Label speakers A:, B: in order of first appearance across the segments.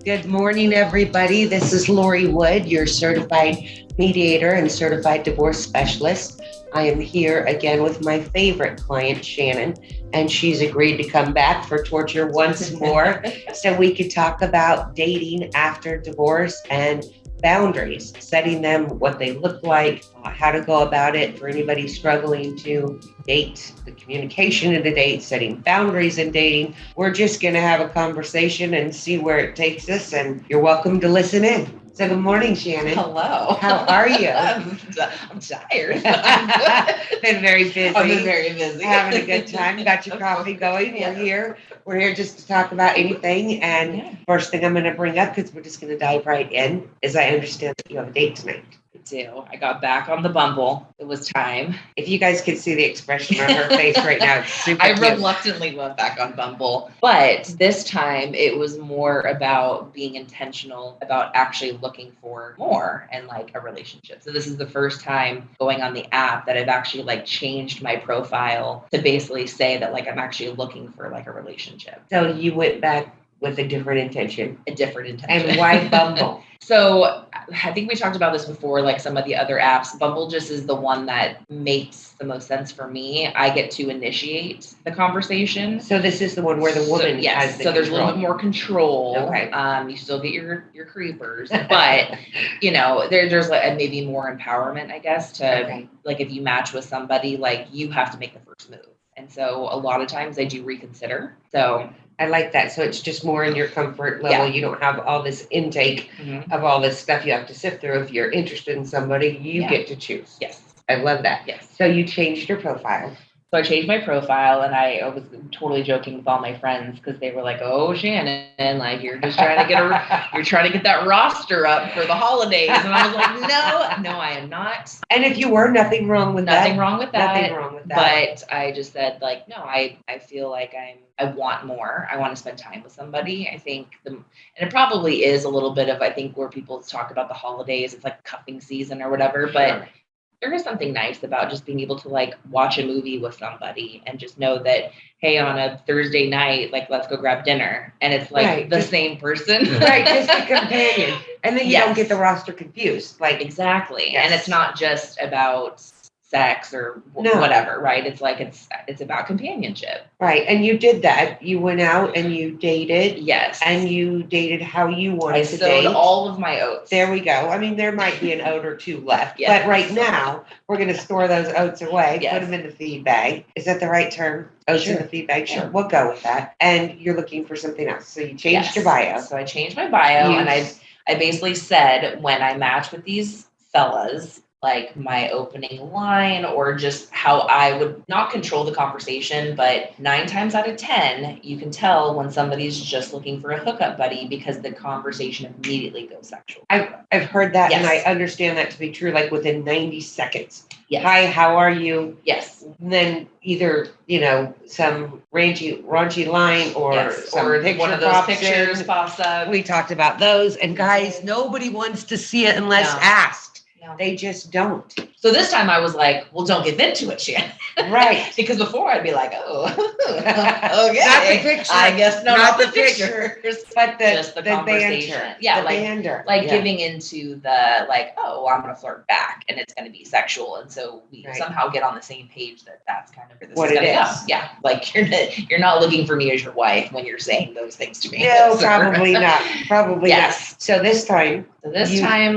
A: Good morning, everybody. This is Lori Wood, your certified mediator and certified divorce specialist. I am here again with my favorite client, Shannon, and she's agreed to come back for torture once more so we could talk about dating after divorce and boundaries, setting them what they look like, how to go about it for anybody struggling to date, the communication in the date, setting boundaries in dating. We're just going to have a conversation and see where it takes us, and you're welcome to listen in. So good morning, Shannon.
B: Hello.
A: How are you?
B: I'm tired. I'm good.
A: Been very busy.
B: I've been very busy.
A: Having a good time. Got your coffee going.
B: Yeah.
A: We're here just to talk about anything. And First thing I'm going to bring up, because we're just going to dive right in, is I understand that you have a date tonight.
B: I do. I got back on the Bumble. It was time.
A: If you guys could see the expression on her face right now, it's super
B: I
A: cute.
B: reluctantly went back on Bumble. But this time it was more about being intentional about actually looking for more and like a relationship. So this is the first time going on the app that I've actually like changed my profile to basically say that like I'm actually looking for like a relationship.
A: So you went back with a different intention.
B: A different intention.
A: And why Bumble?
B: So I think we talked about this before, like some of the other apps. Bumble just is the one that makes the most sense for me. I get to initiate the conversation.
A: So this is the one where the woman has the
B: so there's a
A: control.
B: little bit more control.
A: Okay.
B: You still get your creepers, but there's like maybe more empowerment, I guess, to like if you match with somebody, like you have to make the first move. And so a lot of times I do reconsider. So
A: I like that. So it's just more in your comfort level. You don't have all this intake of all this stuff you have to sift through. If you're interested in somebody, you get to choose.
B: Yes.
A: I love that.
B: Yes.
A: So you changed your profile.
B: So I changed my profile, and I was totally joking with all my friends because they were like, "Oh, Shannon, like you're just trying to get that roster up for the holidays." And I was like, "No, I am not."
A: And if you were, nothing wrong with that.
B: Nothing wrong with that.
A: Nothing wrong with that.
B: But I just said like, no, I feel like I want more. I want to spend time with somebody. I think and it probably is a little bit of, I think, where people talk about the holidays, it's like cuffing season or whatever, but there is something nice about just being able to like watch a movie with somebody and just know that, hey, on a Thursday night, like let's go grab dinner. And it's like the same person.
A: Right, just a companion. And then you don't get the roster confused. Like
B: exactly. And it's not just about sex or whatever, right? It's like it's about companionship.
A: Right. And you did that. You went out and you dated.
B: Yes.
A: And you dated how you wanted to
B: date.
A: I sowed
B: all of my oats.
A: There we go. I mean, there might be an oat or two left.
B: Yes.
A: But right now, we're going to store those oats away, put them in the feed bag. Is that the right term? Oats in the feed bag? Sure. We'll go with that. And you're looking for something else. So you changed your bio.
B: So I changed my bio and I basically said when I match with these fellas, like my opening line or just how I would not control the conversation, but 9 times out of 10, you can tell when somebody's just looking for a hookup buddy because the conversation immediately goes sexual.
A: I've heard that and I understand that to be true, like within 90 seconds.
B: Yes.
A: Hi, how are you?
B: Yes.
A: And then either, some raunchy line or some picture
B: one of those pictures pops up.
A: We talked about those. And guys, nobody wants to see it unless asked. No. They just don't.
B: So this time I was like, well, don't give in to it, Shannon.
A: Right.
B: Because before I'd be like, oh, okay.
A: Not the picture.
B: I guess not the
A: pictures. But
B: just the conversation.
A: Banter.
B: Yeah,
A: the banter.
B: Giving into the like, oh, I'm going to flirt back and it's going to be sexual. And so we somehow get on the same page that's kind of
A: what it is.
B: Go. Yeah. Like you're not looking for me as your wife when you're saying those things to me.
A: No, probably not. Probably not. So this time,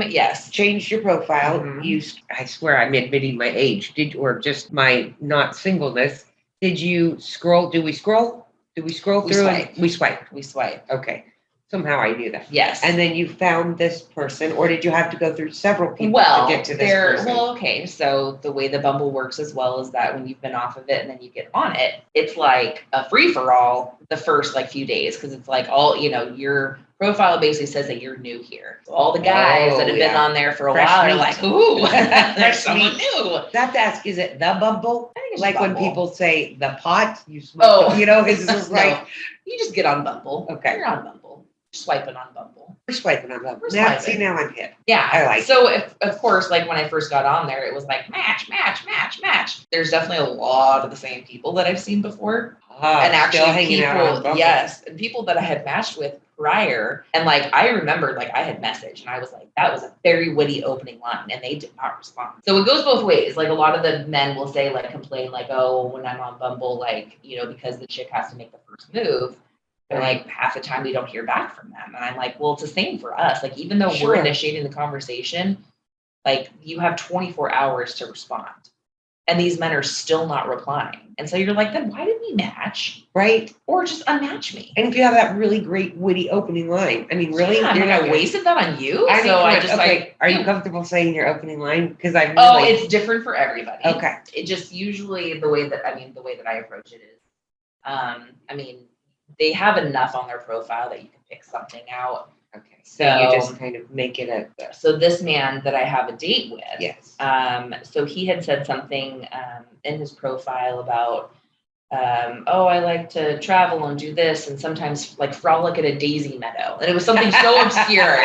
B: yes.
A: Changed your profile. I swear I'm admitting my age. Or just my not singleness. Did you scroll? Do we scroll? Did we scroll through? We swipe.
B: We swipe.
A: Okay. Somehow I knew that.
B: Yes.
A: And then you found this person, or did you have to go through several people to get to this person?
B: Well, okay. So the way the Bumble works as well is that when you've been off of it and then you get on it, it's like a free for all the first like few days because it's like all your profile basically says that you're new here. So all the guys that have been on there for a while are like, ooh, there's someone new.
A: I have to ask, is it the Bumble?
B: I think it's
A: like
B: Bumble.
A: When people say the pot, you smoke. It's like
B: you just get on Bumble.
A: Okay.
B: You're on Bumble. Swiping on Bumble.
A: We're swiping on Bumble.
B: Now
A: I'm hip.
B: Yeah.
A: I like
B: so it. Of course, like when I first got on there, it was like match. There's definitely a lot of the same people that I've seen before. And actually
A: people,
B: and people that I had matched with prior. And like, I remembered, like, I had messaged and I was like, that was a very witty opening line, and they did not respond. So it goes both ways. Like, a lot of the men will say, like, complain, like, oh, when I'm on Bumble, like, you know, because the chick has to make the first move, they're like, half the time we don't hear back from them. And I'm like, well, it's the same for us. Like, even though we're initiating the conversation, like, you have 24 hours to respond. And these men are still not replying. And so you're like, then why did we match?
A: Right.
B: Or just unmatch me.
A: And if you have that really great witty opening line, I mean, really?
B: Yeah, I wasted that on you?
A: I
B: so I just like.
A: Are you comfortable saying your opening line? Because I really.
B: Oh, it's different for everybody.
A: Okay.
B: It just usually the way that I approach it is, I mean, they have enough on their profile that you can pick something out.
A: Okay. So you just kind of make it a.
B: So this man that I have a date with.
A: Yes.
B: So he had said something in his profile about, oh, I like to travel and do this, and sometimes like frolic at a daisy meadow. And it was something so obscure.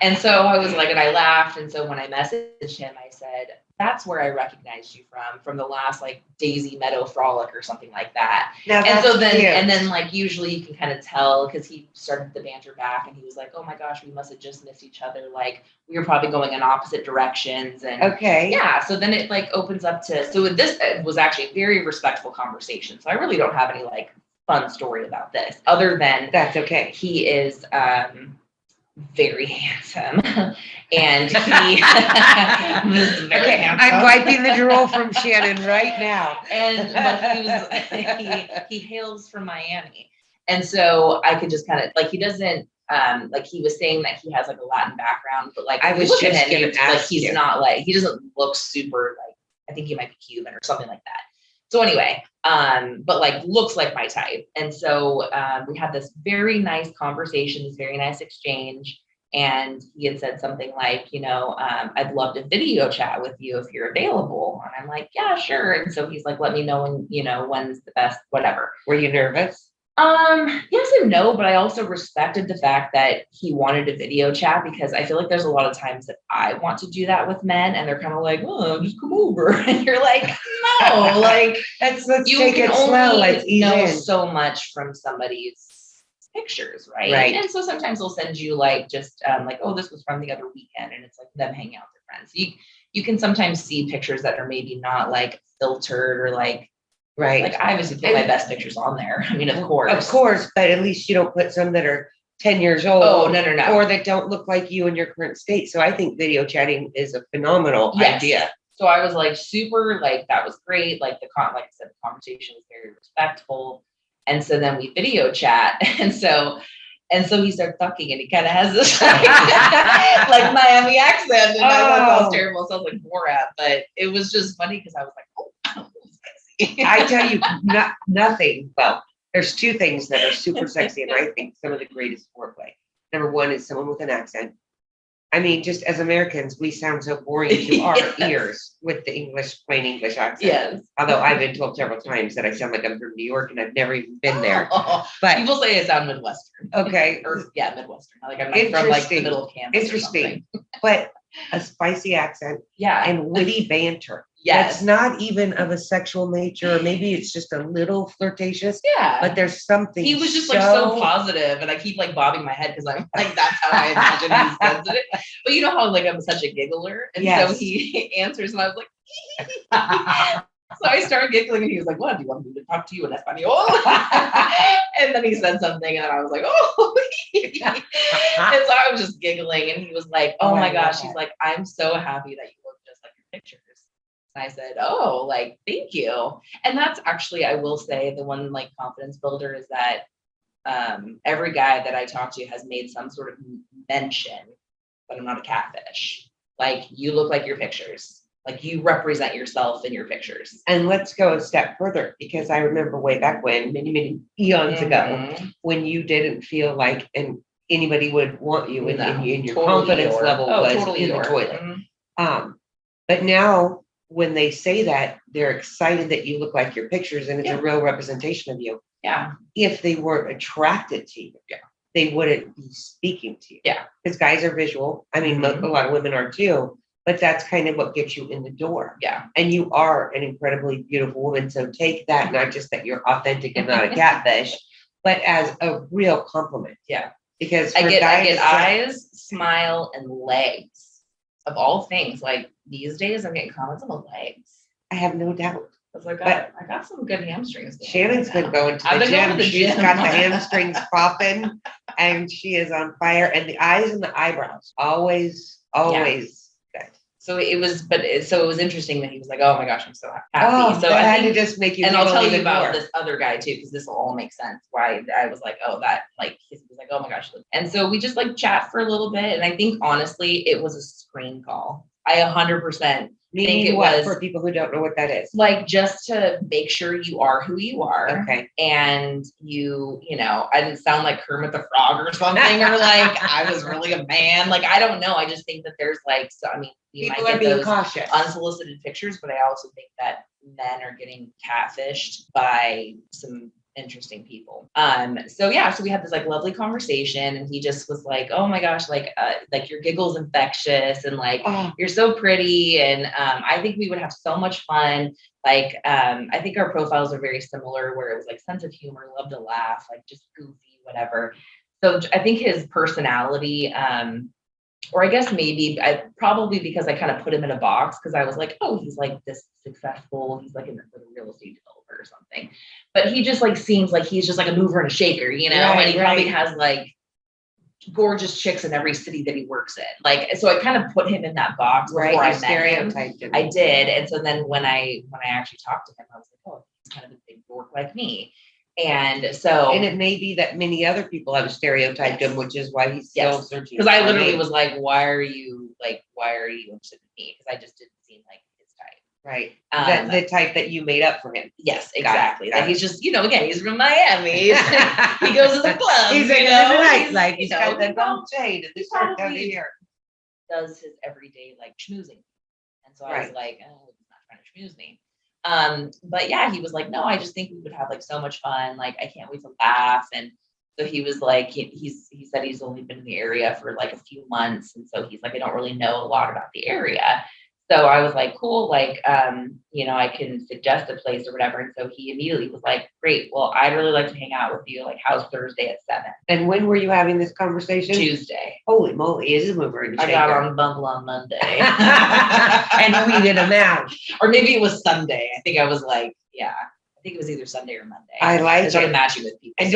B: And so I was like, and I laughed. And so when I messaged him, I said, that's where I recognized you from the last like daisy meadow frolic or something like that.
A: Now,
B: and so then, and then like, usually you can kind of tell, because he started the banter back and he was like, oh my gosh, we must have just missed each other. Like, we were probably going in opposite directions. And
A: okay.
B: Yeah. So then it like opens up to, so this was actually a very respectful conversation. So I really don't have any like fun story about this other than
A: that's okay.
B: He is, very handsome, and he was very handsome.
A: I'm wiping the drool from Shannon right now.
B: And but he hails from Miami, and so I could just kind of like, he doesn't like, he was saying that he has like a Latin background, but like,
A: I was just gonna ask
B: like, he's not like, he doesn't look super like, I think he might be Cuban or something like that. So anyway, but like, looks like my type. And so we had this very nice conversation, this very nice exchange. And he had said something like, you know, I'd love to video chat with you if you're available. And I'm like, yeah, sure. And so he's like, let me know when, you know, when's the best, whatever.
A: Were you nervous?
B: Yes and no, but I also respected the fact that he wanted to video chat, because I feel like there's a lot of times that I want to do that with men and they're kind of like, oh, just come over. And you're like, no, like,
A: let's
B: you
A: take
B: can
A: it slow.
B: only
A: Let's
B: know so much from somebody's pictures, right?
A: Right.
B: And so sometimes they'll send you like, just like, oh, this was from the other weekend, and it's like them hanging out with their friends. You can sometimes see pictures that are maybe not like filtered or like,
A: right.
B: Like, I obviously put my best pictures on there. I mean, of course,
A: but at least you don't put some that are 10 years old.
B: Oh, no.
A: Or that don't look like you in your current state. So I think video chatting is a phenomenal idea.
B: So I was like, super, like, that was great. Like, like I said, the conversation was very respectful. And so then we video chat. And so he starts talking, and he kind of has this like Miami accent. And I thought that was terrible. So I was like Borat, but it was just funny because I was like, oh,
A: I tell you, nothing. Well, there's two things that are super sexy, and I think some of the greatest foreplay. Number one is someone with an accent. I mean, just as Americans, we sound so boring to our ears with the plain English accent.
B: Yes.
A: Although I've been told several times that I sound like I'm from New York, and I've never even been there. But
B: people say I sound Midwestern.
A: Okay.
B: Midwestern. Like, I'm not from like the middle of Kansas.
A: Interesting. But a spicy accent.
B: Yeah.
A: And witty banter.
B: Yes.
A: That's not even of a sexual nature, or maybe it's just a little flirtatious.
B: Yeah.
A: But there's something.
B: He was just like so positive, and I keep like bobbing my head because I'm like, that's how I imagine he says it. But you know how like I'm such a giggler, and so he answers, and I was like, so I started giggling, and he was like, "What? Do you want me to talk to you in Espanol?" And then he said something, and I was like, "Oh!" And so I was just giggling, and he was like, "Oh my gosh!" He's like, "I'm so happy that you look just like your pictures." And I said, "Oh, like, thank you." And that's actually, I will say, the one like confidence builder is that every guy that I talk to has made some sort of mention that I'm not a catfish. Like, you look like your pictures. Like, you represent yourself in your pictures.
A: And let's go a step further, because I remember way back when, many eons ago, when you didn't feel like anybody would want you, and your confidence level was in the toilet. But now, when they say that, they're excited that you look like your pictures, and it's a real representation of you.
B: Yeah.
A: If they weren't attracted to you, they wouldn't be speaking to you.
B: Yeah.
A: Because guys are visual. I mean, a lot of women are too. But that's kind of what gets you in the door.
B: Yeah.
A: And you are an incredibly beautiful woman. So take that, not just that you're authentic and not a catfish, but as a real compliment.
B: Yeah.
A: Because
B: I
A: for
B: get
A: guys,
B: eyes, smile, and legs. Of all things, like these days, I'm getting comments on the legs.
A: I have no doubt.
B: I was like,
A: But
B: I got some good hamstrings.
A: Shannon's been going to
B: I've
A: the
B: been going
A: gym.
B: to the
A: She's
B: gym.
A: got the hamstrings popping, and she is on fire. And the eyes and the eyebrows, always good.
B: So it was interesting that he was like, "Oh my gosh, I'm so happy."
A: Oh,
B: so
A: that
B: I
A: had
B: think,
A: to just make you.
B: and I'll tell you
A: even
B: about
A: more.
B: this other guy too, because this will all make sense. Why I was like, "Oh, that," like he was like, "Oh my gosh," and so we just like chat for a little bit, and I think honestly, it was a screen call. I 100% think it was
A: for people who don't know what that is.
B: like just to make sure you are who you are.
A: Okay.
B: And you know, I didn't sound like Kermit the Frog or something, or like I was really a man. Like, I don't know. I just think that there's like, so I mean, you
A: People
B: might
A: are
B: get
A: being
B: those
A: cautious.
B: unsolicited pictures, but I also think that men are getting catfished by some interesting people. So we had this like lovely conversation, and he just was like, "Oh my gosh, like your giggle's infectious, and like you're so pretty, and I think we would have so much fun. Like I think our profiles are very similar, where it was like sense of humor, love to laugh, like just goofy, whatever." So I think his personality, or I guess maybe probably because I kind of put him in a box, because I was like, oh, he's like this successful, he's like a real estate developer or something. But he just like seems like he's just like a mover and a shaker, you know, and he probably has like gorgeous chicks in every city that he works in. Like, so I kind of put him in that box before I met him. I did. And so then when I actually talked to him, I was like, oh, he's kind of a big dork like me. And it may be that many other people have stereotyped him, which is why he's still searching. Because I literally was like, why are you interested in me? Because I just didn't seem like his type. Right. The type that you made up for him. Yes, exactly. Like he's just, again, he's from Miami. He goes to the club. He's like, like he's got the gold chain and this shirt down here. Does his everyday like schmoozing. And so I was like, oh, he's not trying to schmooze me. But yeah, he was like, no, I just think we would have like so much fun. Like, I can't wait to laugh. And so he was like, he said he's only been in the area for like a few months. And so he's like, I don't really know a lot about the area. So I was like, cool, like, I can suggest a place or whatever. And so he immediately was like, great, well, I'd really like to hang out with you. Like, how's Thursday at 7? And when were you having this conversation? Tuesday. Holy moly, is a mover and shaker. I got on Bumble on Monday. And tweeted him out. Or maybe it was Sunday. I think I was like, yeah. I think it was either Sunday or Monday. I like it. Started matching with people. And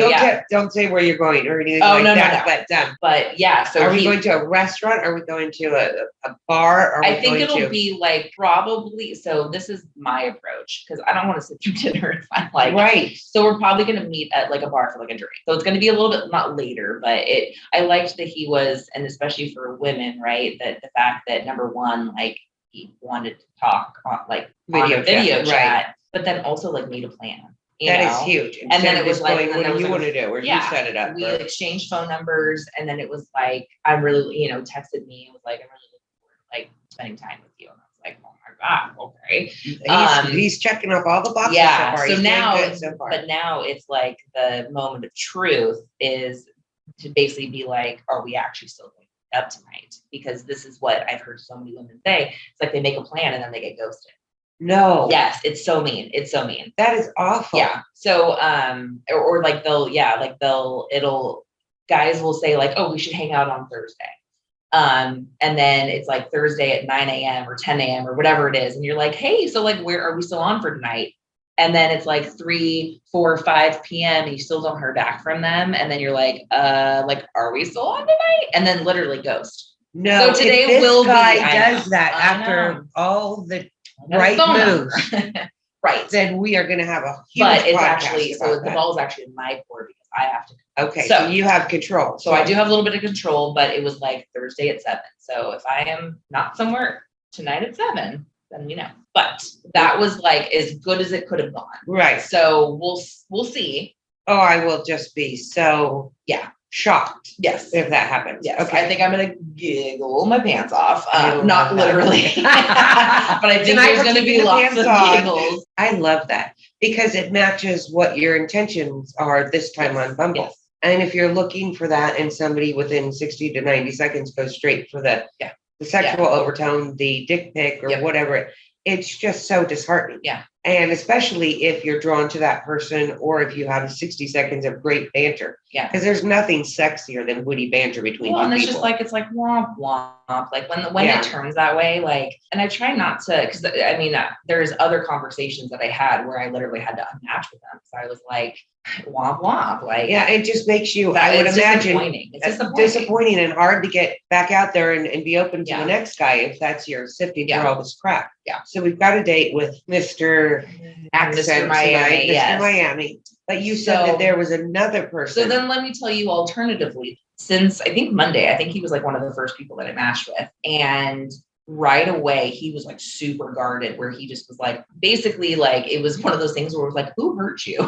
B: don't say where you're going or anything that. No. But yeah. So are we going to a restaurant? Are we going to a bar? I think it'll be like probably. So this is my approach, because I don't want to sit through dinner if I'm like. Right. So we're probably going to meet at like a bar for like a drink. So it's going to be a little bit not later, but I liked that he was, and especially for women, right? That the fact that number one, like he wanted to talk on like video chat. Right. But then also like made a plan. That is huge. And then it was like, what do you want to do? Or you set it up. We exchanged phone numbers, and then it was like, I'm really, texted me. It was like, I'm really looking forward to like spending time with you. And I was like, oh my God, okay. He's checking off all the boxes. Yeah. But now it's like the moment of truth is to basically be like, are we actually still going up tonight? Because this is what I've heard so many women say. It's like they make a plan and then they get ghosted. No. Yes, it's so mean. It's so mean. That is awful. Yeah. So or like guys will say like, oh, we should hang out on Thursday. And then it's like Thursday at 9 a.m. or 10 a.m. or whatever it is. And you're like, hey, so like, where are we still on for tonight? And then it's like 3, 4, 5 p.m. and you still don't hear back from them. And then you're like, are we still on tonight? And then literally ghost. No. So today if this guy does that after all the right move, right? Then we are going to have a huge. But it's actually so the ball is actually in my court because I have to. Okay, so you have control. So I do have a little bit of control, but it was like Thursday at 7. So if I am not somewhere tonight at 7, then But that was like as good as it could have gone. Right. So we'll see. Oh, I will just be so shocked. Yes. If that happens. Yes. Okay. I think I'm going to giggle my pants off. Not literally. But I think there's going to be lots of giggles. I love that because it matches what your intentions are this time on Bumble. Yes. And if you're looking for that and somebody within 60 to 90 seconds goes straight for the sexual overtone, the dick pic or whatever, it's just so disheartening. Yeah.
A: And especially if you're drawn to that person or if you have 60 seconds of great banter.
B: Yeah.
A: Because there's nothing sexier than witty banter between
B: Well,
A: two
B: and it's
A: people.
B: just like, it's like womp womp. Like when
A: Yeah.
B: it turns that way, like, and I try not to, because I mean, there's other conversations that I had where I literally had to unmatch with them. So I was like, womp womp. Like,
A: Yeah, it just makes you,
B: that,
A: I would
B: it's
A: imagine,
B: disappointing. It's disappointing.
A: and hard to get back out there and be open to
B: Yeah.
A: the next guy if that's your sifting through
B: Yeah.
A: all this crap.
B: Yeah.
A: So we've got a date with Mr. Accent
B: Miami,
A: tonight, Mr.
B: yes.
A: Miami. But you said
B: So-
A: that there was another person.
B: So then let me tell you alternatively, since I think Monday, I think he was like one of the first people that I matched with. And right away, he was like super guarded, where he just was like, basically like, it was one of those things where it was like, who hurt you?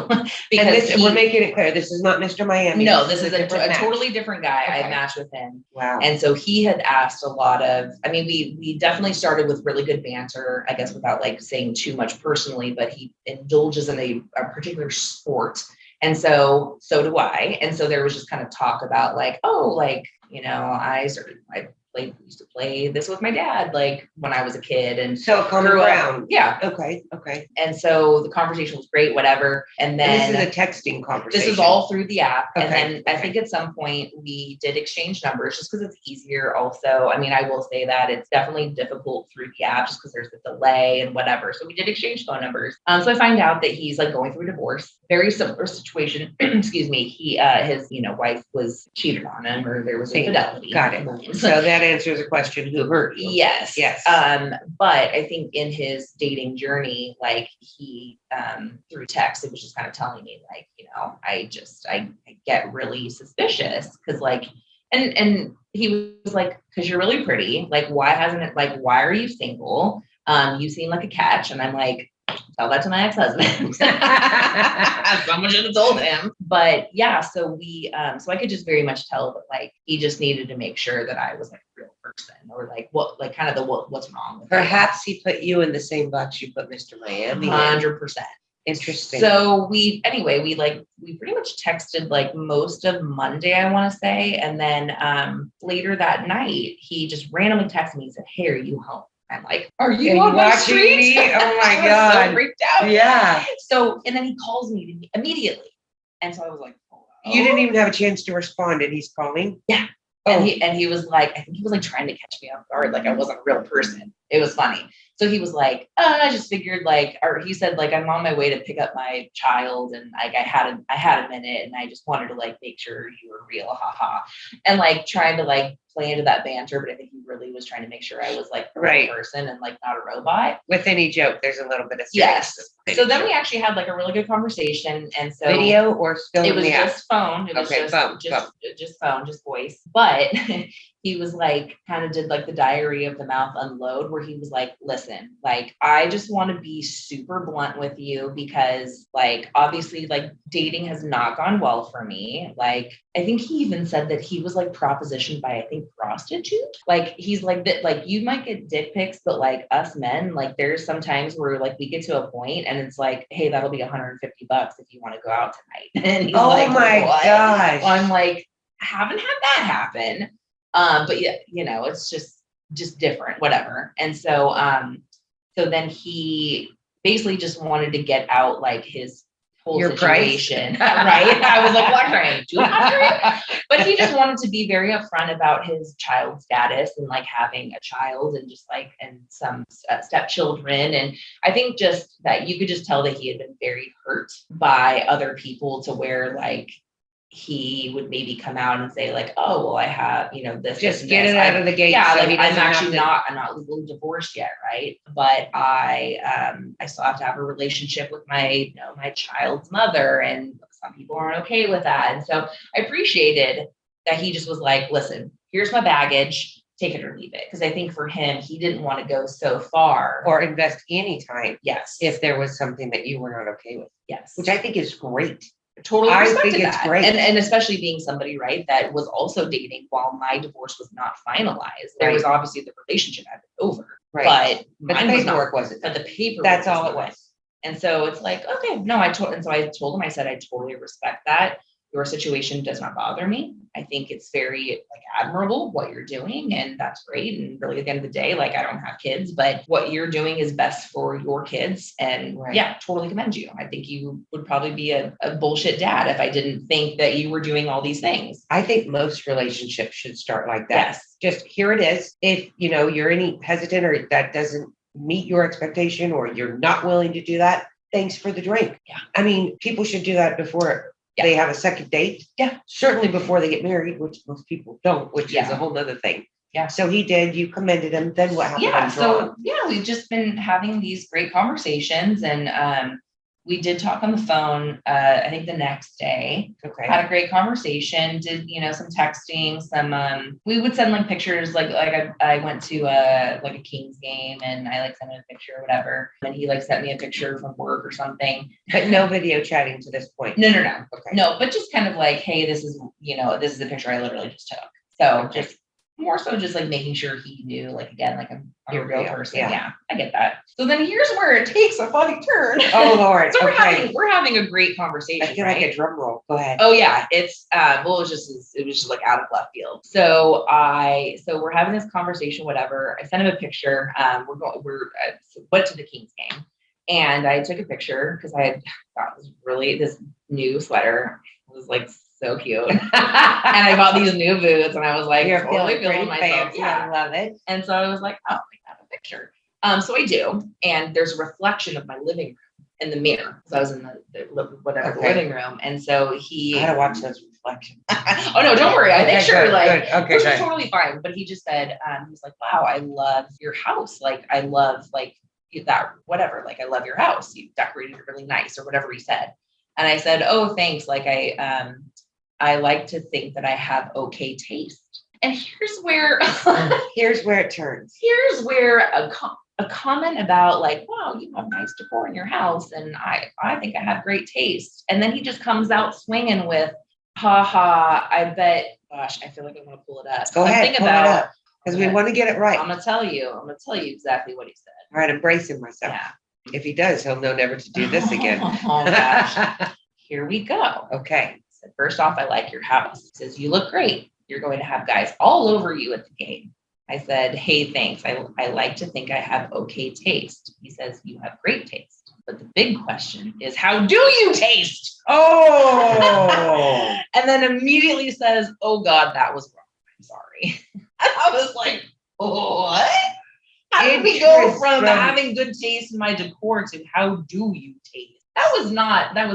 A: Because we're making it clear, this is not Mr. Miami.
B: No, this is a
A: different match.
B: totally different guy.
A: Okay.
B: I matched with him.
A: Wow.
B: And so he had asked a lot of, I mean, we definitely started with really good banter, I guess, without like saying too much personally, but he indulges in a particular sport. And so do I. And so there was just kind of talk about like, oh, like, you know, I used to play this with my dad, like when I was a kid, and
A: So common
B: grew up-
A: ground.
B: Yeah.
A: Okay.
B: And so the conversation was great, whatever. And then
A: And this is a texting conversation.
B: this is all through the app. And
A: Okay,
B: then I think at some point we did exchange numbers just because it's easier also. I mean, I will say that it's definitely difficult through the app just because there's the delay and whatever. So we did exchange phone numbers. So I find out that he's like going through a divorce, very similar situation. Excuse me. His, wife was cheated on him, or there was infidelity.
A: Got it. So that answers the question, who hurt you?
B: Yes.
A: Yes.
B: But I think in his dating journey, like he, through text, it was just kind of telling me like, I get really suspicious because like, and he was like, because you're really pretty. Like, why are you single? You seem like a catch. And I'm like, tell that to my ex-husband. Someone should have told him. But yeah, so so I could just very much tell that like he just needed to make sure that I was like a real person, or like what's wrong with
A: Perhaps he put you in the same box you put Mr. Miami in.
B: 100%.
A: Interesting.
B: So we pretty much texted like most of Monday, I want to say. And then later that night, he just randomly texted me and said, "Hey, are you home?" I'm like, "Are you on my
A: watching
B: street?"
A: me? Oh my
B: I was
A: God.
B: so freaked out.
A: Yeah.
B: So, and then he calls me immediately. And so I was like, "Oh."
A: You didn't even have a chance to respond, and he's calling?
B: Yeah.
A: Oh.
B: And he was like, I think he was like trying to catch me off guard, like I wasn't a real person. It was funny. So he was like, I just figured like, or he said like, I'm on my way to pick up my child, and like I had a minute, and I just wanted to like make sure you were real, haha. And like trying to like play into that banter, but I think he really was trying to make sure I was like a real person and like not a robot.
A: With any joke, there's a little bit of
B: yes.
A: seriousness.
B: So then we actually had like a really good conversation, and so
A: video or still
B: it
A: in
B: was
A: the app?
B: just phone. It was
A: Okay,
B: just phone, just voice. But he was like, kind of did like the diary of the mouth unload, where he was like, listen, like, I just want to be super blunt with you because like, obviously like dating has not gone well for me. Like, I think he even said that he was like propositioned by, I think, prostitute. Like, he's like that, like you might get dick pics, but like us men, like there's some times where like we get to a point and it's like, hey, that'll be $150 if you want to go out tonight. And he's
A: Oh
B: like,
A: my
B: what?
A: gosh.
B: I'm like, haven't had that happen. But yeah, it's just different, whatever. And so, so then he basically just wanted to get out like his whole situation, right? I was like, what are you, 200? But he just wanted to be very upfront about his child status and like having a child and just like, and some stepchildren. And I think just that you could just tell that he had been very hurt by other people, to where like, he would maybe come out and say like, oh, well, I have, this.
A: Just
B: this,
A: get it out of the gate.
B: Yeah,
A: so
B: like
A: he
B: I'm
A: doesn't have
B: actually
A: to-
B: I'm not legally divorced yet, right? But I still have to have a relationship with my, my child's mother, and some people aren't okay with that. And so I appreciated that he just was like, listen, here's my baggage, take it or leave it. Because I think for him, he didn't want to go so far.
A: or invest any time
B: Yes.
A: if there was something that you were not okay with,
B: Yes.
A: which I think is great.
B: Totally
A: I
B: respected
A: think it's
B: that.
A: great.
B: And especially being somebody, right, that was also dating while my divorce was not finalized. There was obviously the relationship had been over,
A: Right.
B: but
A: But the
B: mine was not.
A: paperwork wasn't.
B: But the paperwork.
A: That's all it
B: not.
A: was.
B: And so it's like, okay, no, I told him, I said, I totally respect that. your situation does not bother me. I think it's very like admirable what you're doing, and that's great. And really, at the end of the day, like I don't have kids, but what you're doing is best for your kids. And
A: Right.
B: yeah, totally commend you. I think you would probably be a bullshit dad if I didn't think that you were doing all these things.
A: I think most relationships should start like that.
B: Yes.
A: Just here it is. If you're any hesitant or that doesn't meet your expectation or you're not willing to do that, thanks for the drink.
B: Yeah.
A: I mean, people should do that before they have a second date.
B: Yeah.
A: Certainly before they get married, which most people don't, which is a whole nother thing.
B: Yeah.
A: So he did, you commended him. Then what happened?
B: Yeah. So we've just been having these great conversations, and we did talk on the phone, I think the next day.
A: Okay.
B: Had a great conversation, did, some texting, we would send like pictures, like I went to like a Kings game and I like sent him a picture or whatever. And he like sent me a picture from work or something.
A: But no video chatting to this point.
B: No.
A: Okay.
B: No, but just kind of like, hey, this is a picture I literally just took. So
A: Okay.
B: just more so just like making sure he knew, like, again, like I'm a
A: You're
B: real
A: real.
B: person.
A: Yeah.
B: Yeah, I get that. So then here's where it takes a funny turn.
A: Oh Lord.
B: So
A: Okay.
B: we're having a great conversation.
A: I feel
B: right?
A: like a drum roll. Go ahead.
B: Oh yeah, it's it was just like out of left field. So we're having this conversation, whatever. I sent him a picture. Went to the Kings game, and I took a picture because I had got this new sweater. It was like so cute, and I got these new boots, and I was like,
A: You're
B: totally
A: feeling
B: feeling
A: pretty
B: myself.
A: fancy.
B: Yeah,
A: I love it.
B: and so I was like, oh, I got a picture. So I do, and there's a reflection of my living room in the mirror. So I was in the living room, and so
A: I gotta watch those reflections.
B: oh no, don't worry. I
A: Okay,
B: make sure
A: good,
B: like
A: good. Okay,
B: which
A: good.
B: is totally fine. But he just said, he was like, wow, I love your house. Like I love like that, whatever. Like I love your house. You decorated it really nice or whatever he said. And I said, oh, thanks. Like I like to think that I have okay taste. And here's where
A: it turns.
B: Here's where a comment about like, wow, you have nice decor in your house, and I think I have great taste. And then he just comes out swinging with, I bet, gosh, I feel like I want to pull it up.
A: Go ahead, pull it up, because we want to get it right.
B: I'm gonna tell you exactly what he said.
A: All right, embracing myself.
B: Yeah.
A: If he does, he'll know never to do this again.
B: Oh gosh. Here we go.
A: Okay.
B: He said, first off, I like your house. He says, you look great. You're going to have guys all over you at the game. I said, hey, thanks. I like to think I have okay taste. He says, you have great taste. But the big question is, how do you taste?
A: Oh.
B: And then immediately says, oh God, that was wrong. I'm sorry. And I was like, what? How did we go from having good taste in my decor to how do you taste? That was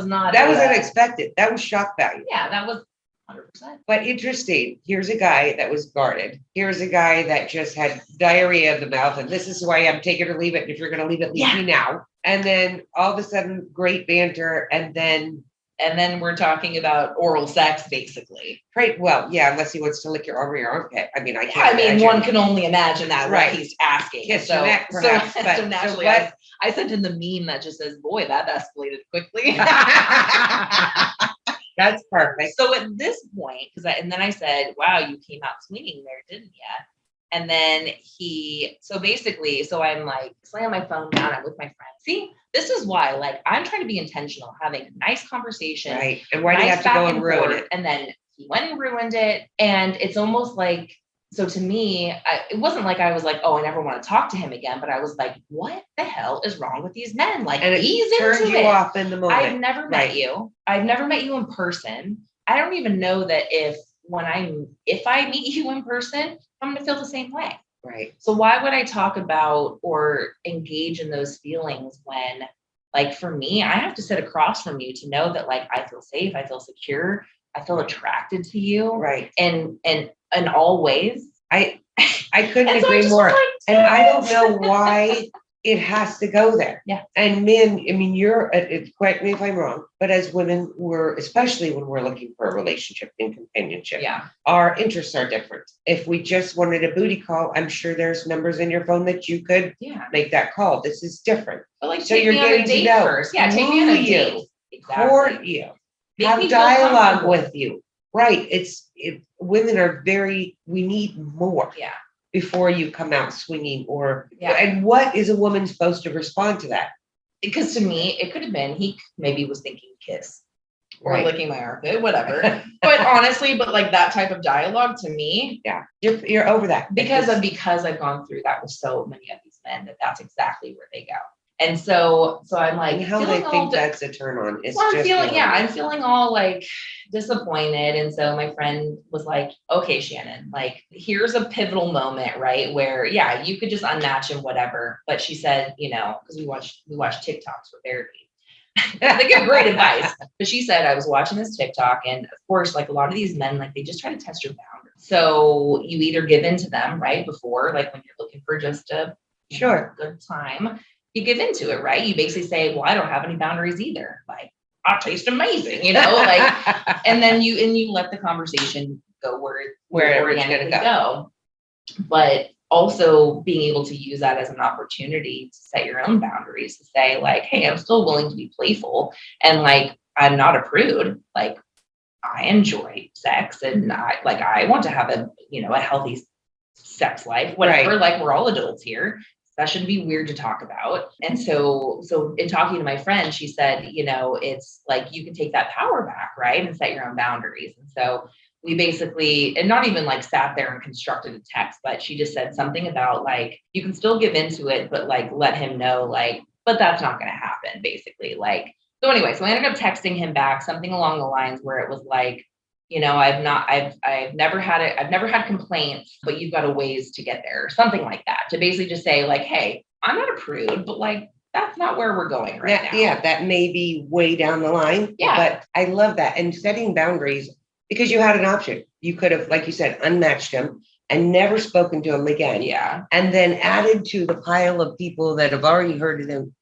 B: unexpected.
A: That was shock value.
B: Yeah, that was 100%.
A: But interesting. Here's a guy that was guarded. Here's a guy that just had diarrhea of the mouth. And this is who I am. Take it or leave it. If you're going to leave it, leave me now. And then all of a sudden, great banter. And then
B: we're talking about oral sex, basically.
A: Right. Well, yeah, unless he wants to lick your arm or your armpit. I mean, I can't. Imagine.
B: One can only imagine that,
A: right?
B: What he's asking.
A: Kiss your neck, perhaps,
B: so naturally, I sent in the meme that just says, "Boy, that escalated quickly."
A: That's perfect.
B: So at this point, and then I said, "Wow, you came out swinging there, didn't you?" And then I'm like, slam my phone down. I'm with my friend. See, this is why, like, I'm trying to be intentional, having a nice conversation.
A: Right. And why do you have to go and ruin it?
B: And then he went and ruined it. And it's almost like, so to me, it wasn't like I was like, oh, I never want to talk to him again. But I was like, what the hell is wrong with these men? Like,
A: and
B: he's
A: turned
B: into
A: you
B: it.
A: off in the moment.
B: I've never met you. I've never met you in person. I don't even know that if I meet you in person, I'm going to feel the same way.
A: Right.
B: So why would I talk about or engage in those feelings when, like, for me, I have to sit across from you to know that, like, I feel safe, I feel secure, I feel attracted to you.
A: Right.
B: And in all ways.
A: I couldn't agree more. And I don't know why it has to go there.
B: Yeah.
A: And men, I mean, correct me if I'm wrong, but as women, especially when we're looking for a relationship and companionship, our interests are different. If we just wanted a booty call, I'm sure there's numbers in your phone that you could make that call. This is different.
B: But like,
A: so you're getting to know
B: first. Yeah, take me on a date.
A: Exactly. Court you. Have dialogue with you. Right. Women are we need more.
B: Yeah.
A: Before you come out swinging and what is a woman supposed to respond to that?
B: Because to me, it could have been, he maybe was thinking kiss.
C: or
A: Right.
C: licking my armpit, whatever. But honestly, like that type of dialogue to me,
A: Yeah. You're over that.
C: because I've gone through that with so many of these men, that's exactly where they go. And so I'm like,
A: And how they think that's a turn on. It's
C: so I'm
A: just
C: feeling,
A: normal.
C: I'm feeling all like disappointed. And so my friend was like, okay, Shannon, like here's a pivotal moment, right? Where, yeah, you could just unmatch him, whatever. But she said, because we watch TikToks for therapy. They give great advice. But she said, I was watching this TikTok, and of course, like a lot of these men, like they just try to test your boundaries. So you either give in to them right before, like when you're looking for just a good time, you give into it, right? You basically say, well, I don't have any boundaries either. Like, I taste amazing, like, and then you let the conversation go where it organically go. But also being able to use that as an opportunity to set your own boundaries, to say like, hey, I'm still willing to be playful, and like, I'm not a prude. Like, I enjoy sex, and I want to have a healthy sex life, whatever.
A: Right.
C: Like, we're all adults here. That shouldn't be weird to talk about. And so in talking to my friend, she said, it's like you can take that power back, right? And set your own boundaries. And so we basically, and not even like sat there and constructed a text, but she just said something about like, you can still give into it, but like let him know, like, but that's not going to happen, basically. Like, so anyway, so I ended up texting him back something along the lines where it was like, I've never had complaints, but you've got a ways to get there, or something like that, to basically just say like, hey, I'm not a prude, but like, that's not where we're going right now.
A: Yeah, that may be way down the line.
C: Yeah.
A: But I love that. And setting boundaries, because you had an option. You could have, like you said, unmatched him and never spoken to him again.
C: Yeah.
A: And then added to the pile of people that have already hurt him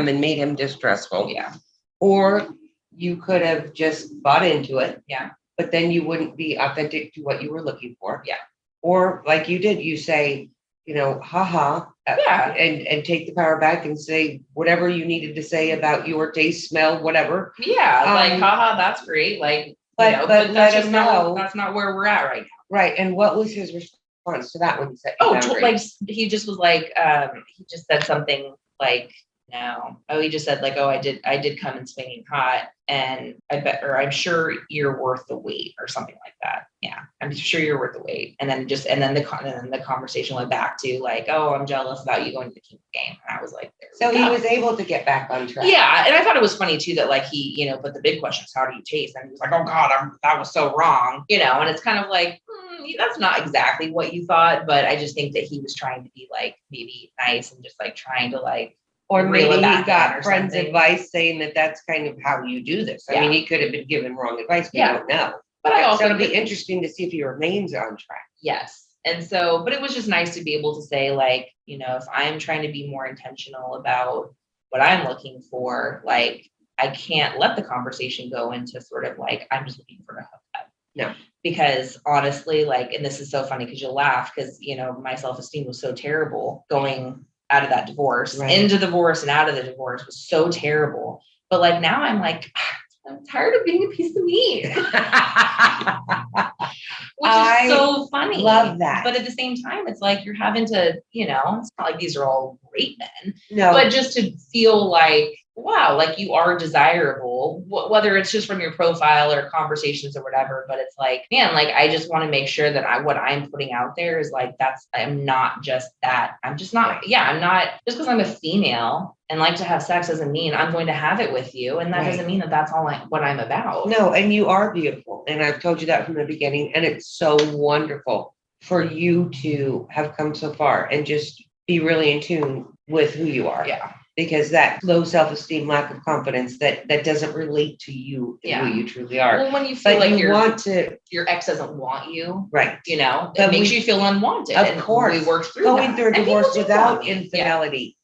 A: and made him distrustful.
C: Yeah.
A: Or you could have just bought into it.
C: Yeah.
A: But then you wouldn't be authentic to what you were looking for.
C: Yeah.
A: Or like you did, you say, haha.
C: Yeah.
A: And take the power back and say whatever you needed to say about your taste, smell, whatever.
C: Yeah. Like, haha, that's great. Like,
A: but
C: that's just that's not where we're at right now.
A: Right. And what was his response to that when you said,
C: like he just was like, he just said something like, no. Oh, he just said like, oh, I did come in swinging hot, and I'm sure you're worth the wait, or something like that. Yeah, I'm sure you're worth the wait. And then the conversation went back to like, oh, I'm jealous about you going to the Kings game. And I was like,
A: so he was able to get back on track.
C: Yeah, and I thought it was funny too that like he, but the big question is, how do you taste? And he was like, oh God, that was so wrong, and it's kind of like, that's not exactly what you thought, but I just think that he was trying to be like maybe nice and just like trying to like.
A: Or maybe he got friends' advice saying that that's kind of how you do this. I mean, he could have been given wrong advice. We don't know.
C: But I also
A: it'll be interesting to see if he remains on track.
C: Yes. And so, but it was just nice to be able to say like, if I'm trying to be more intentional about what I'm looking for, like I can't let the conversation go into sort of like, I'm just looking for a hookup.
A: No.
C: Because honestly, like, and this is so funny because you'll laugh because, my self-esteem was so terrible going out of that divorce, into divorce and out of the divorce was so terrible. But like now I'm like, I'm tired of being a piece of meat. Which is so funny.
A: Love that.
C: But at the same time, it's like you're having to, it's not like these are all great men.
A: No.
C: But just to feel like, wow, like you are desirable, whether it's just from your profile or conversations or whatever. But it's like, man, like I just want to make sure that what I'm putting out there is like, I'm not just that. I'm just not, I'm not, just because I'm a female and like to have sex doesn't mean I'm going to have it with you. And that doesn't mean that that's all what I'm about.
A: No, and you are beautiful. And I've told you that from the beginning. And it's so wonderful for you to have come so far and just be really in tune with who you are.
C: Yeah.
A: Because that low self-esteem, lack of confidence, that doesn't relate to you and who you truly are.
C: Well, when you feel like your ex doesn't want you,
A: right?
C: It makes you feel unwanted.
A: Of course,
C: we worked through
A: going
C: that.
A: through a divorce without infidelity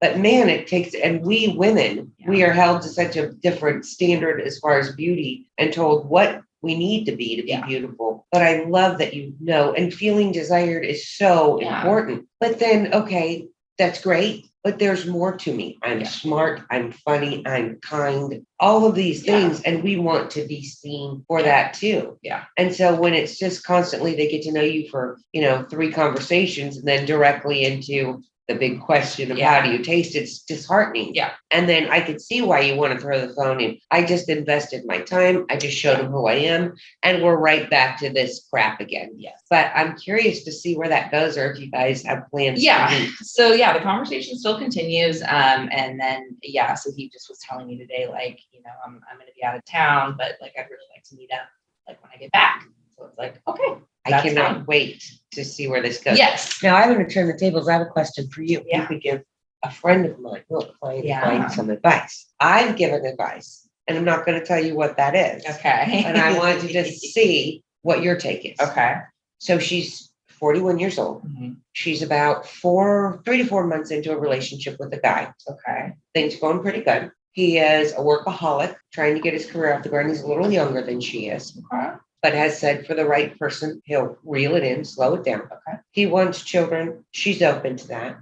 A: but man, it takes. And we women, we are held to such a different standard as far as beauty and told what we need to be beautiful. But I love that and feeling desired is so important. But then, okay, that's great. But there's more to me. I'm smart. I'm funny. I'm kind. All of these things. And we want to be seen for that too.
C: Yeah.
A: And so when it's just constantly, they get to know you for, 3 conversations and then directly into, the big question of
C: Yeah.
A: how do you taste? It's disheartening.
C: Yeah.
A: And then I could see why you want to throw the phone in. I just invested my time. I just showed him who I am. And we're right back to this crap again.
C: Yes.
A: But I'm curious to see where that goes, or if you guys have plans to
C: Yeah.
A: meet.
C: So yeah, the conversation still continues. And then yeah, so he just was telling me today, like, I'm gonna be out of town, but like I'd really like to meet up like when I get back. So it's like, okay.
A: I
C: That's
A: cannot
C: fine.
A: wait to see where this goes.
C: Yes.
A: Now I'm going to turn the tables. I have a question for you.
C: Yeah.
A: You could give a friend of mine, a client
C: Yeah.
A: of mine, some advice. I've given advice, and I'm not going to tell you what that is.
C: Okay.
A: And I want to just see what your take is.
C: Okay.
A: So she's 41 years old.
C: Mhm.
A: She's about 3 to 4 months into a relationship with a guy.
C: Okay.
A: Things going pretty good. He is a workaholic, trying to get his career off the ground. He's a little younger than she is,
C: Okay.
A: but has said for the right person, he'll reel it in, slow it down.
C: Okay.
A: He wants children. She's open to that.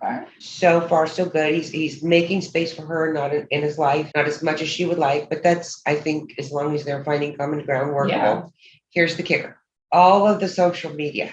C: Okay.
A: So far, so good. He's making space for her, not in his life, not as much as she would like, but that's, I think, as long as they're finding common ground, workable.
C: Yeah.
A: Here's the kicker. All of the social media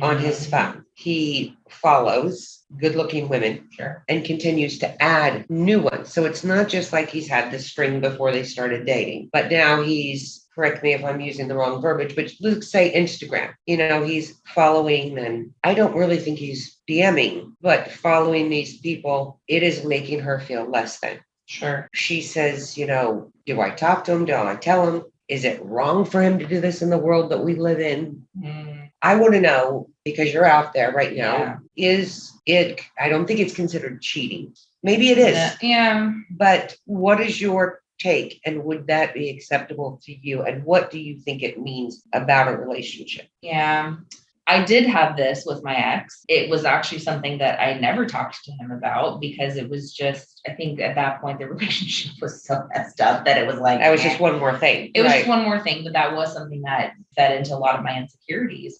A: on his
C: Mm,
A: phone, he follows good-looking women
C: Sure.
A: and continues to add new ones. So it's not just like he's had this string before they started dating, but now he's, correct me if I'm using the wrong verbiage, but let's say Instagram. He's following, and I don't really think he's DMing, but following these people, it is making her feel less than.
C: Sure.
A: She says, do I talk to him? Do I tell him? Is it wrong for him to do this in the world that we live in?
C: Mm,
A: I want to know, because you're out there right now,
C: Yeah.
A: is it, I don't think it's considered cheating. Maybe it is,
C: Yeah.
A: but what is your take, and would that be acceptable to you? And what do you think it means about a relationship?
C: Yeah. I did have this with my ex. It was actually something that I never talked to him about because it was just, I think at that point, the relationship was so messed up that it was like,
A: That was just one more thing.
C: it was
A: right?
C: just one more thing, but that was something that fed into a lot of my insecurities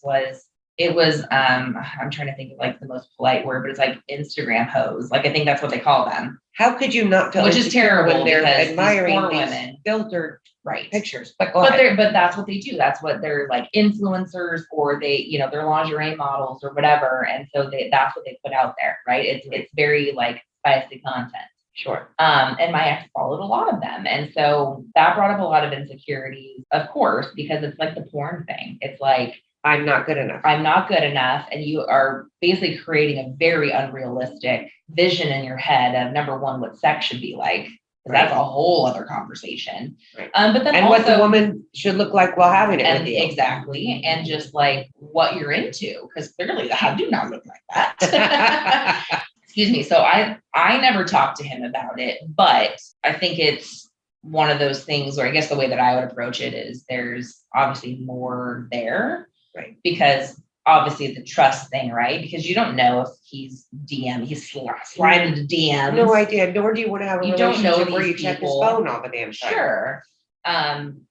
C: I'm trying to think of like the most polite word, but it's like Instagram hoes. Like I think that's what they call them.
A: How could you not feel
C: Which is
A: insecure
C: terrible
A: when they're
C: because these
A: admiring
C: poor
A: these
C: women-
A: filtered
C: Right.
A: pictures? But go ahead.
C: But that's what they do. That's what they're like influencers, or they're lingerie models or whatever. And so that's what they put out there, right? It's very like spicy content.
A: Sure.
C: And my ex followed a lot of them. And so that brought up a lot of insecurities, of course, because it's like the porn thing. It's like,
A: I'm not good enough.
C: I'm not good enough. And you are basically creating a very unrealistic vision in your head of, number one, what sex should be like. 'Cause
A: Right.
C: That's a whole other conversation.
A: Right.
C: But then
A: And
C: also,
A: what the woman should look like while having it
C: and
A: with you.
C: exactly, and just like what you're into, because clearly I do not look like that. Excuse me. So I never talked to him about it, but I think it's one of those things where I guess the way that I would approach it is there's obviously more there,
A: Right.
C: because obviously the trust thing, right? Because you don't know if he's sliding into DMs.
A: No idea, nor do you want to have a
C: You don't know
A: relationship where you
C: these
A: check his
C: people.
A: phone all the damn time.
C: Sure.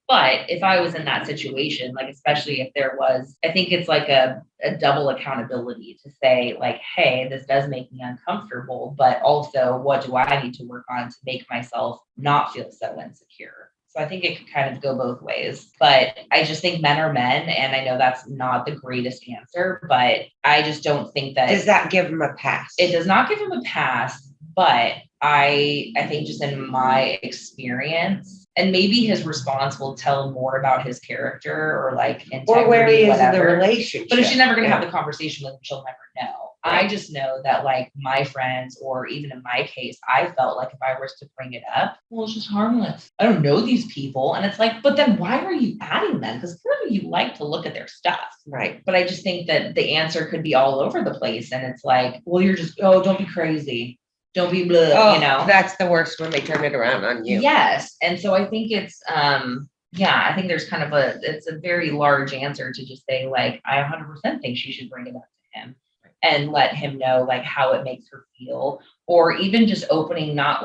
C: But if I was in that situation, like, especially if there was, I think it's like a double accountability to say like, hey, this does make me uncomfortable, but also what do I need to work on to make myself not feel so insecure? So I think it could kind of go both ways, but I just think men are men. And I know that's not the greatest answer, but I just don't think that
A: Does that give him a pass?
C: it does not give him a pass, but I think just in my experience, and maybe his response will tell more about his character or like integrity,
A: Or where he is
C: whatever.
A: in the relationship.
C: But if she's never going to
A: Yeah.
C: have the conversation with him, she'll never know. I just know that like my friends, or even in my case, I felt like if I was to bring it up, well, it's just harmless. I don't know these people. And it's like, but then why are you adding them? Because clearly you like to look at their stuff.
A: Right.
C: But I just think that the answer could be all over the place. And it's like, well, you're just, oh, don't be crazy. Don't be blah,
A: Oh,
C: you know?
A: that's the worst when they turn it around on you.
C: Yes. And so I think it's, I think there's kind of it's a very large answer to just say like, I 100% think she should bring it up to him and let him know like how it makes her feel, or even just opening, not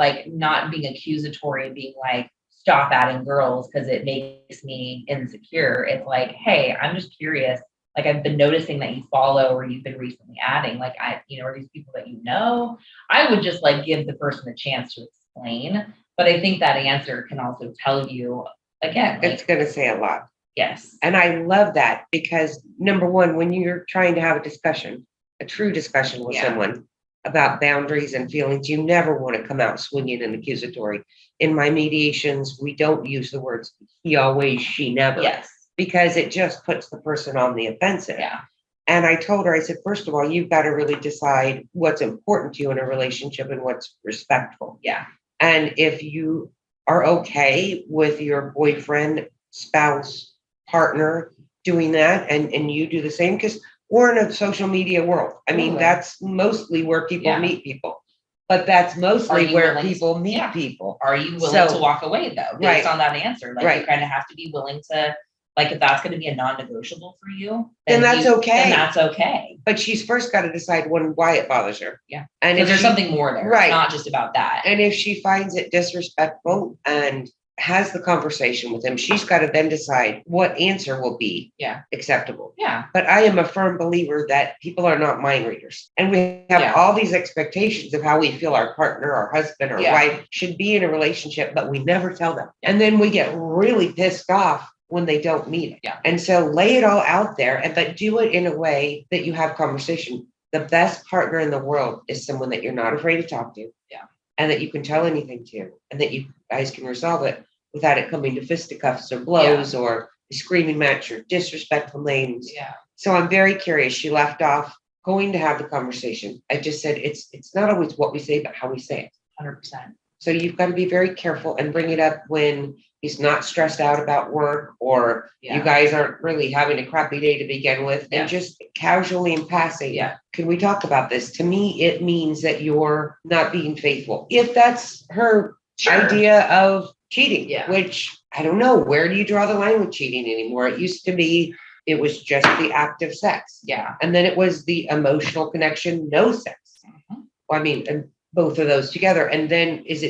C: being accusatory and being like, stop adding girls because it makes me insecure. It's like, hey, I'm just curious. Like I've been noticing that you follow or you've been recently adding, like are these people that you know? I would just like give the person a chance to explain. But I think that answer can also tell you again,
A: It's going to say a lot.
C: yes.
A: And I love that because number one, when you're trying to have a discussion, a true discussion with
C: Yeah.
A: someone about boundaries and feelings, you never want to come out swinging and accusatory. In my mediations, we don't use the words he always, she never,
C: Yes.
A: because it just puts the person on the offensive.
C: Yeah.
A: And I told her, I said, first of all, you've got to really decide what's important to you in a relationship and what's respectful.
C: Yeah.
A: And if you are okay with your boyfriend, spouse, partner doing that, and you do the same, because we're in a social media world. I mean,
C: Totally.
A: that's mostly where people
C: Yeah.
A: meet people, but that's
C: Are
A: mostly
C: you
A: where
C: willing to-
A: people meet
C: yeah.
A: people.
C: Are you willing
A: So-
C: to walk away though, based
A: Right.
C: on that answer? Like
A: Right.
C: you kind of have to be willing to, like, if that's going to be a non-negotiable for you,
A: Then that's okay.
C: Then that's okay.
A: But she's first got to decide why it bothers her.
C: Yeah.
A: And
C: Because
A: if
C: there's
A: she-
C: something more there.
A: Right.
C: It's not just about that.
A: And if she finds it disrespectful and has the conversation with him, she's got to then decide what answer will be
C: Yeah.
A: acceptable.
C: Yeah.
A: But I am a firm believer that people are not mind readers. And we have
C: Yeah.
A: all these expectations of how we feel our partner, our husband, or
C: Yeah.
A: wife should be in a relationship, but we never tell them. And then we get really pissed off when they don't meet it.
C: Yeah.
A: And so lay it all out there, but do it in a way that you have conversation. The best partner in the world is someone that you're not afraid to talk to.
C: Yeah.
A: And that you can tell anything to, and that you guys can resolve it without it coming to fisticuffs or blows or screaming match or disrespectful names.
C: Yeah.
A: So I'm very curious. She left off going to have the conversation. I just said it's not always what we say, but how we say it.
C: 100%.
A: So you've got to be very careful and bring it up when he's not stressed out about work, or you
C: Yeah.
A: guys aren't really having a crappy day to begin with,
C: Yeah.
A: and just casually in passing.
C: Yeah.
A: Can we talk about this? To me, it means that you're not being faithful. If that's her
C: Sure.
A: idea of cheating,
C: Yeah.
A: which I don't know, where do you draw the line with cheating anymore? It used to be, it was just the act of sex.
C: Yeah.
A: And then it was the emotional connection, no sex.
C: Mhm.
A: I mean, and both of those together. And then is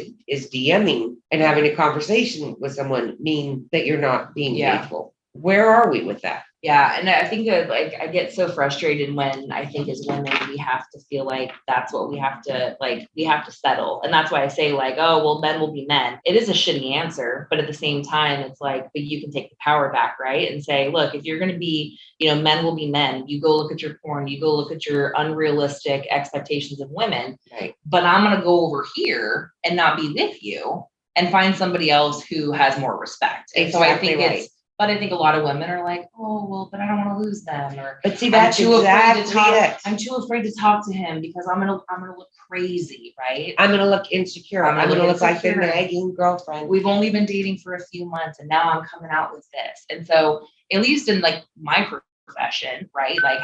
A: DMing and having a conversation with someone mean that you're not being
C: Yeah.
A: faithful? Where are we with that?
C: Yeah, and I think that, like, I get so frustrated when I think as women we have to feel like that's what we have to settle, and that's why I say, like, oh well, men will be men. It is a shitty answer, but at the same time, it's like, but you can take the power back, right? And say, look, if you're going to be, men will be men. You go look at your porn. You go look at your unrealistic expectations of women.
A: Right.
C: But I'm going to go over here and not be with you and find somebody else who has more respect. And so I
A: Exactly
C: think
A: right.
C: But I think a lot of women are like, oh, well, but I don't want to lose them, or
A: But see,
C: I'm
A: that's
C: too afraid to
A: exactly
C: talk.
A: it.
C: I'm too afraid to talk to him because I'm gonna look crazy, right?
A: I'm going to look insecure.
C: I'm
A: I'm
C: gonna
A: going to
C: look
A: look like the
C: insecure.
A: nagging girlfriend.
C: We've only been dating for a few months, and now I'm coming out with this. And so, at least in like my profession, right? Like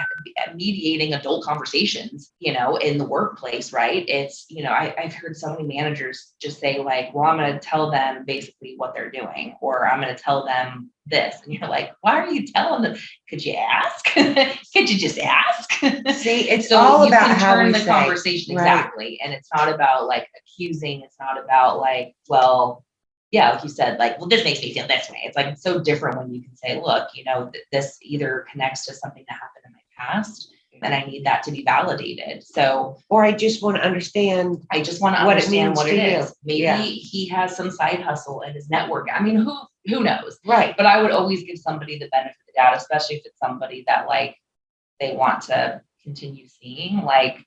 C: mediating adult conversations, in the workplace, right? It's, I've heard so many managers just say like, well, I'm going to tell them basically what they're doing, or I'm going to tell them this. And you're like, why are you telling them? Could you ask? Could you just ask?
A: See, it's
C: So
A: all
C: you
A: about
C: can
A: how
C: turn
A: we
C: the
A: say.
C: conversation.
A: Right.
C: Exactly. And it's not about like accusing. It's not about like, well, yeah, like you said, like, well, this makes me feel this way. It's like, it's so different when you can say, look, this either connects to something that happened in my past, and I need that to be validated. So
A: Or I just want to understand.
C: I just want to
A: What it
C: understand
A: means
C: what
A: to
C: it
A: you.
C: is. Maybe
A: Yeah.
C: he has some side hustle in his network. I mean, who knows?
A: Right.
C: But I would always give somebody the benefit of the doubt, especially if it's somebody that like they want to continue seeing. Like,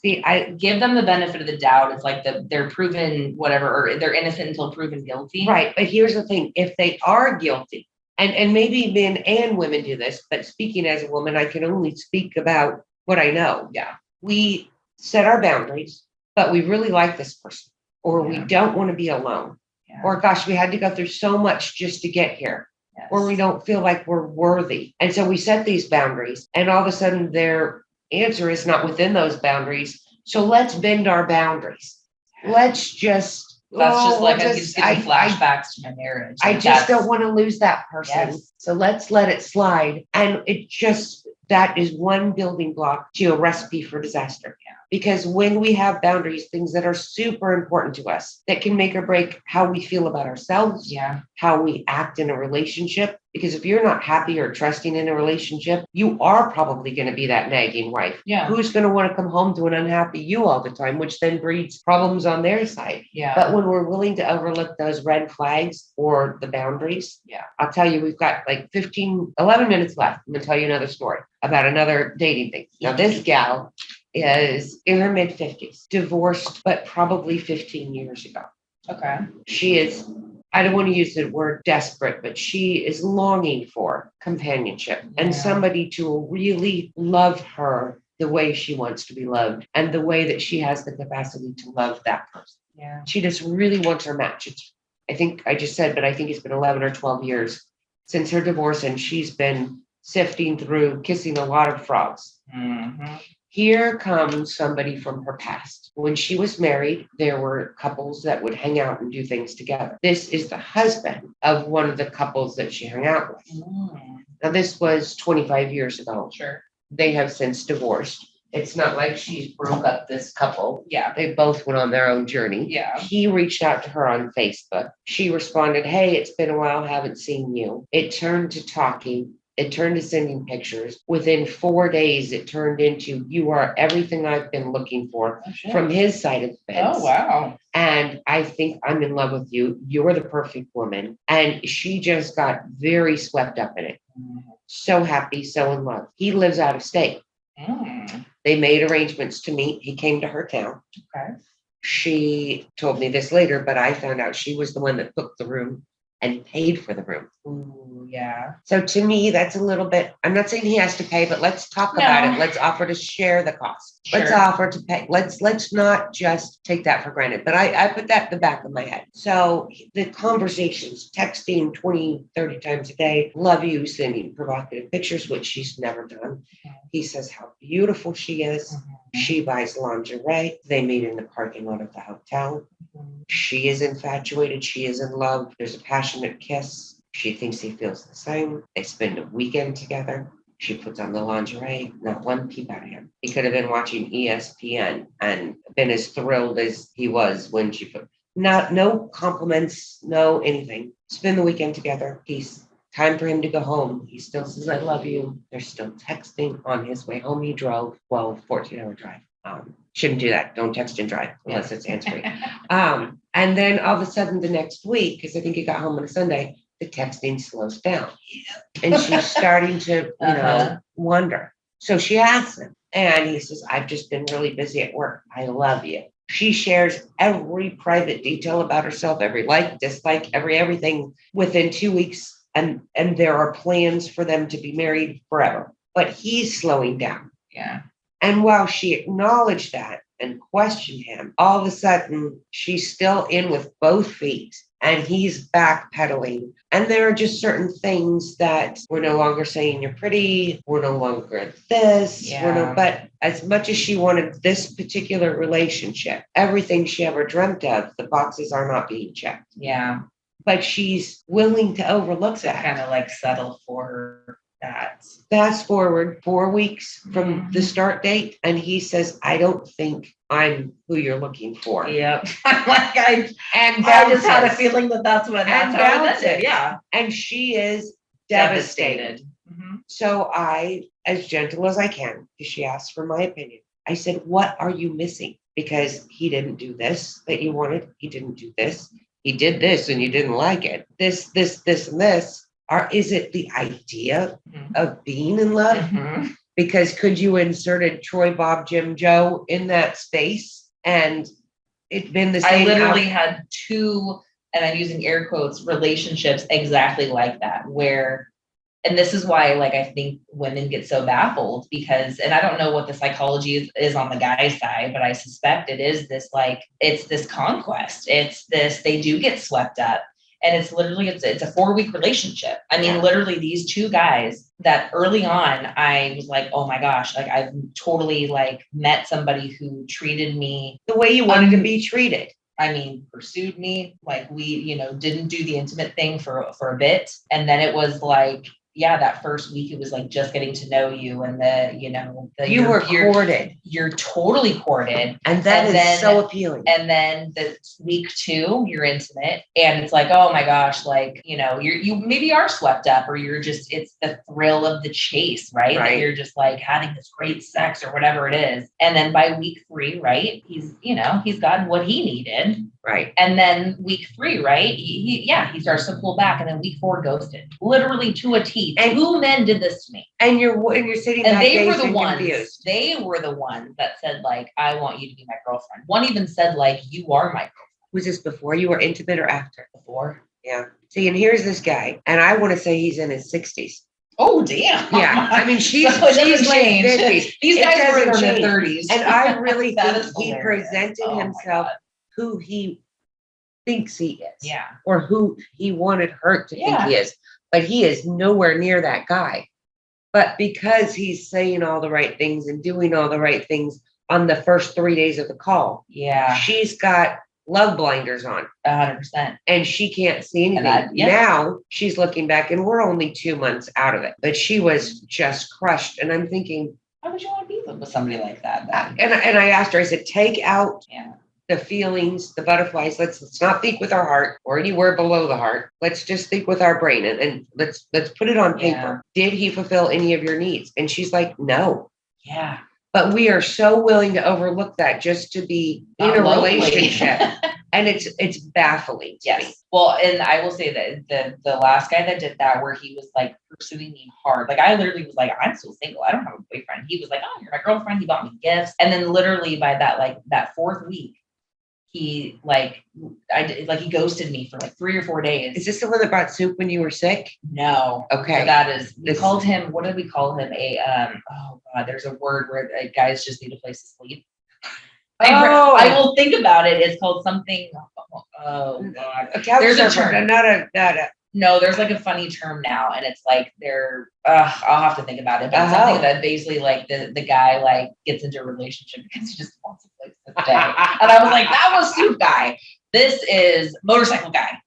A: See, I
C: give them the benefit of the doubt. It's like they're proven whatever, or they're innocent until proven guilty.
A: right. But here's the thing. If they are guilty, and maybe men and women do this, but speaking as a woman, I can only speak about what I know.
C: Yeah.
A: We set our boundaries, but we really like this person, or we
C: Yeah.
A: don't want to be alone,
C: Yeah.
A: or gosh, we had to go through so much just to get here,
C: Yes.
A: or we don't feel like we're worthy. And so we set these boundaries, and all of a sudden their answer is not within those boundaries. So let's bend our boundaries. Let's just.
C: That's just
A: oh,
C: like
A: we'll
C: I just getting flashbacks to my marriage.
A: I
C: Like,
A: just
C: that's-
A: don't want to lose that person.
C: Yes.
A: So let's let it slide. And that is one building block to a recipe for disaster. Because when we have boundaries, things that are super important to us that can make or break how we feel about ourselves,
C: Yeah.
A: how we act in a relationship. Because if you're not happy or trusting in a relationship, you are probably going to be that nagging wife.
C: Yeah.
A: Who's going to want to come home to an unhappy you all the time, which then breeds problems on their side.
C: Yeah.
A: But when we're willing to overlook those red flags or the boundaries,
C: Yeah.
A: I'll tell you, we've got like 11 minutes left. I'm going to tell you another story about another dating thing. Now, this gal is in her mid 50s, divorced, but probably 15 years ago.
C: Okay.
A: She is, I don't want to use the word desperate, but she is longing for companionship and
C: Yeah.
A: somebody to really love her the way she wants to be loved and the way that she has the capacity to love that person.
C: Yeah.
A: She just really wants her match. I think I just said, but I think it's been 11 or 12 years since her divorce, and she's been sifting through, kissing a lot of frogs.
C: Mm-hmm.
A: Here comes somebody from her past. When she was married, there were couples that would hang out and do things together. This is the husband of one of the couples that she hung out with. Now, this was 25 years ago.
C: Sure.
A: They have since divorced. It's not like she broke up this couple.
C: Yeah.
A: They both went on their own journey.
C: Yeah.
A: He reached out to her on Facebook. She responded, "Hey, it's been a while, haven't seen you." It turned to talking. It turned to sending pictures. Within 4 days, it turned into, "You are everything I've been looking for,"
C: Oh, shit.
A: from his side of the fence.
C: Oh, wow.
A: And I think I'm in love with you. You're the perfect woman. And she just got very swept up in it. So happy, so in love. He lives out of state.
C: Mm.
A: They made arrangements to meet. He came to her town.
C: Okay.
A: She told me this later, but I found out she was the one that booked the room and paid for the room.
C: Ooh, yeah.
A: So to me, that's a little bit, I'm not saying he has to pay, but let's talk about
C: No.
A: it. Let's offer to share the cost. Let's
C: Sure.
A: offer to pay. Let's not just take that for granted. But I put that in the back of my head. So the conversations, texting 20, 30 times a day, love you, sending provocative pictures, which she's never done. He says how beautiful she is. She buys lingerie. They meet in the parking lot of the hotel. She is infatuated. She is in love. There's a passionate kiss. She thinks he feels the same. They spend a weekend together. She puts on the lingerie. Not one peep out of him. He could have been watching ESPN and been as thrilled as he was when she put. No compliments, no anything. Spend the weekend together. He's time for him to go home. He still says, "I love you." They're still texting. On his way home, he drove 14-hour drive. Shouldn't do that. Don't text and drive unless it's hands-free. And then all of a sudden the next week, because I think he got home on a Sunday, the texting slows down. And she's starting to, wonder. So she asks him, and he says, "I've just been really busy at work. I love you." She shares every private detail about herself, every like, dislike, everything within 2 weeks. And there are plans for them to be married forever. But he's slowing down.
C: Yeah.
A: And while she acknowledged that and questioned him, all of a sudden she's still in with both feet and he's backpedaling. And there are just certain things that we're no longer saying you're pretty. We're no longer this.
C: Yeah.
A: But as much as she wanted this particular relationship, everything she ever dreamt of, the boxes are not being checked.
C: Yeah.
A: But she's willing to overlook that.
C: Kind of like settle for that.
A: Fast forward 4 weeks from the start date, and he says, "I don't think I'm who you're looking for."
C: Yep. I
A: And
C: just had a
A: bounces.
C: feeling that's how it
A: bounces.
C: ended. Yeah.
A: And she is devastated.
C: Mhm.
A: So I, as gentle as I can, because she asked for my opinion, I said, "What are you missing? Because he didn't do this that you wanted. He didn't do this. He did this and you didn't like it. This, and this. Or is it the idea of being in love?"
C: Mhm.
A: Because could you inserted Troy, Bob, Jim, Joe in that space and it'd been the same?
C: I literally had two, and I'm using air quotes, relationships exactly like that, where, and this is why, like, I think women get so baffled because, and I don't know what the psychology is on the guy's side, but I suspect it is this, like, it's this conquest. It's this, they do get swept up. And it's literally, it's a 4-week relationship. I mean, literally these two guys that early on, I was like, oh my gosh, like I've totally like met somebody who treated me
A: the way you wanted to be treated.
C: I mean, pursued me, like we, didn't do the intimate thing for a bit. And then it was like, yeah, that first week, it was like just getting to know you and
A: You were courted.
C: You're totally courted.
A: And that is so appealing.
C: And then the week 2, you're intimate and it's like, oh my gosh, like, you maybe are swept up or it's the thrill of the chase, right? That you're just like having this great sex or whatever it is. And then by week 3, right, he's gotten what he needed.
A: Right.
C: And then week 3, right? He starts to pull back. And then week 4 ghosted. Literally to a T. And 2 men did this to me.
A: And you're sitting
C: and
A: back
C: they were the ones
A: confused.
C: They were the ones that said, like, I want you to be my girlfriend. One even said, like, you are my girlfriend.
A: Was this before you were intimate or after?
C: Before.
A: Yeah. See, and here's this guy. And I want to say he's in his 60s.
C: Oh, damn.
A: Yeah. I mean, she's
C: like
A: 50s.
C: These
A: It
C: guys were in
A: doesn't
C: their
A: change.
C: 30s.
A: And I really
C: That
A: think
C: is
A: he
C: hilarious.
A: presented
C: Oh my
A: himself
C: God.
A: who he thinks he is.
C: Yeah.
A: Or who he wanted her to think he is. But he is nowhere near that guy. But because he's saying all the right things and doing all the right things on the first 3 days of the call,
C: Yeah.
A: she's got love blinders on
C: 100%.
A: and she can't see anything.
C: Yeah.
A: Now she's looking back and we're only 2 months out of it, but she was just crushed. And I'm thinking,
C: Why would you want to be with somebody like that? Then?
A: and I asked her, I said, take out
C: Yeah.
A: the feelings, the butterflies. Let's not think with our heart or anywhere below the heart. Let's just think with our brain and let's put it on paper.
C: Yeah.
A: Did he fulfill any of your needs? And she's like, no.
C: Yeah.
A: But we are so willing to overlook that just to be in a relationship. And it's baffling to me.
C: Yes. Well, and I will say that the last guy that did that, where he was like pursuing me hard, like I literally was like, I'm still single. I don't have a boyfriend. He was like, oh, you're my girlfriend. He bought me gifts. And then literally by that 4th week, he he ghosted me for like 3 or 4 days.
A: Is this the one that brought soup when you were sick?
C: No.
A: Okay.
C: So that is, we called him, what did we call him? Oh God, there's a word where guys just need a place to sleep. I will think about it. It's called something. Oh God.
A: There's
C: a
A: a term. Not a.
C: No, there's like a funny term now, and it's like I'll have to think about it. But it's something that basically like the guy like gets into a relationship because he just wants a place to stay. And I was like, that was soup guy. This is motorcycle guy.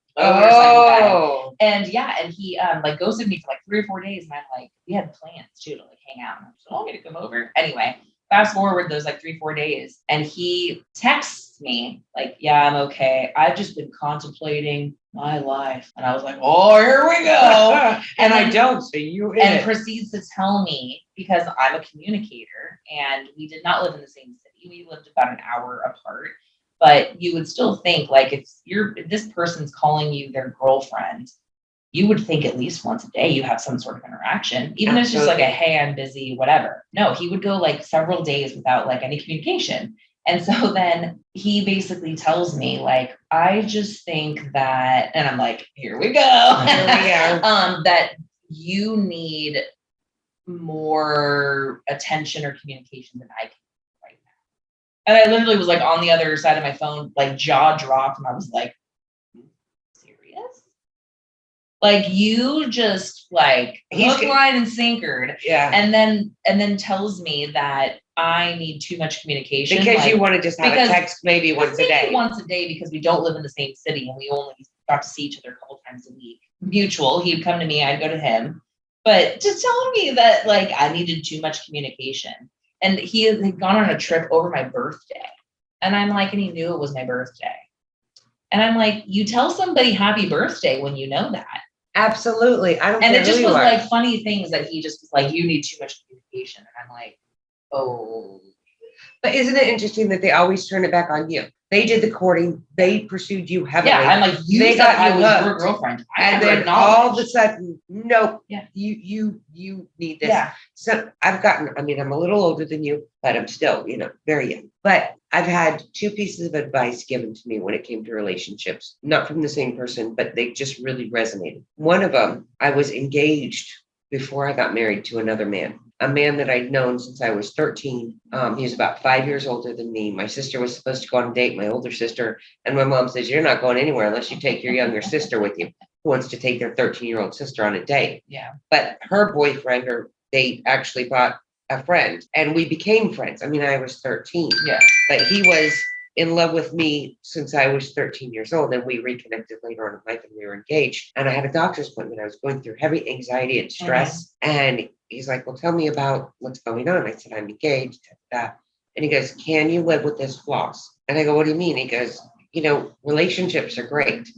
C: And yeah, and he like ghosted me for like 3 or 4 days, and I'm like, we had plans too to like hang out. And I'm just like, oh, I'm gonna come over. Anyway, fast forward those like 3, 4 days, and he texts me like, yeah, I'm okay. I've just been contemplating my life. And I was like, oh, here we go.
A: And I don't. So you
C: proceeds to tell me, because I'm a communicator and we did not live in the same city. We lived about an hour apart. But you would still think, like, if this person's calling you their girlfriend, you would think at least once a day you have some sort of interaction, even if it's just like a, hey, I'm busy, whatever. No, he would go like several days without like any communication. And so then he basically tells me, like, I just think that, and I'm like, here we go.
A: Here we are.
C: That you need more attention or communication than I can right now. And I literally was like on the other side of my phone, like jaw dropped, and I was like, serious? Like, you just like hook, line, and sinkered.
A: Yeah.
C: And then tells me that I need too much communication.
A: Because
C: like,
A: you want to just have a text maybe once a day.
C: Once a day, because we don't live in the same city and we only got to see each other a couple times a week. Mutual. He'd come to me, I'd go to him. But just telling me that like I needed too much communication. And he had gone on a trip over my birthday. And I'm like, and he knew it was my birthday. And I'm like, you tell somebody happy birthday when you know that.
A: Absolutely. I don't care.
C: And it just
A: who
C: was
A: you are.
C: like funny things that he just was like, you need too much communication. And I'm like, oh.
A: But isn't it interesting that they always turn it back on you? They did the courting. They pursued you heavily.
C: Yeah, I'm like,
A: they got
C: I
A: you
C: was
A: hooked.
C: your girlfriend.
A: And then all of a sudden, nope.
C: Yeah.
A: You need this.
C: Yeah.
A: So I'm a little older than you, but I'm still, very young. But I've had 2 pieces of advice given to me when it came to relationships, not from the same person, but they just really resonated. One of them, I was engaged before I got married to another man. A man that I'd known since I was 13. He was about 5 years older than me. My sister was supposed to go on a date, my older sister. And my mom says, you're not going anywhere unless you take your younger sister with you, who wants to take their 13-year-old sister on a date.
C: Yeah.
A: But her boyfriend or date actually bought a friend and we became friends. I mean, I was 13.
C: Yeah.
A: But he was in love with me since I was 13 years old. And we reconnected later on in life and we were engaged. And I had a doctor's appointment. I was going through heavy anxiety and stress. And he's like, well, tell me about what's going on. I said, I'm engaged. That. And he goes, can you live with this flaws? And I go, what do you mean? He goes, relationships are great.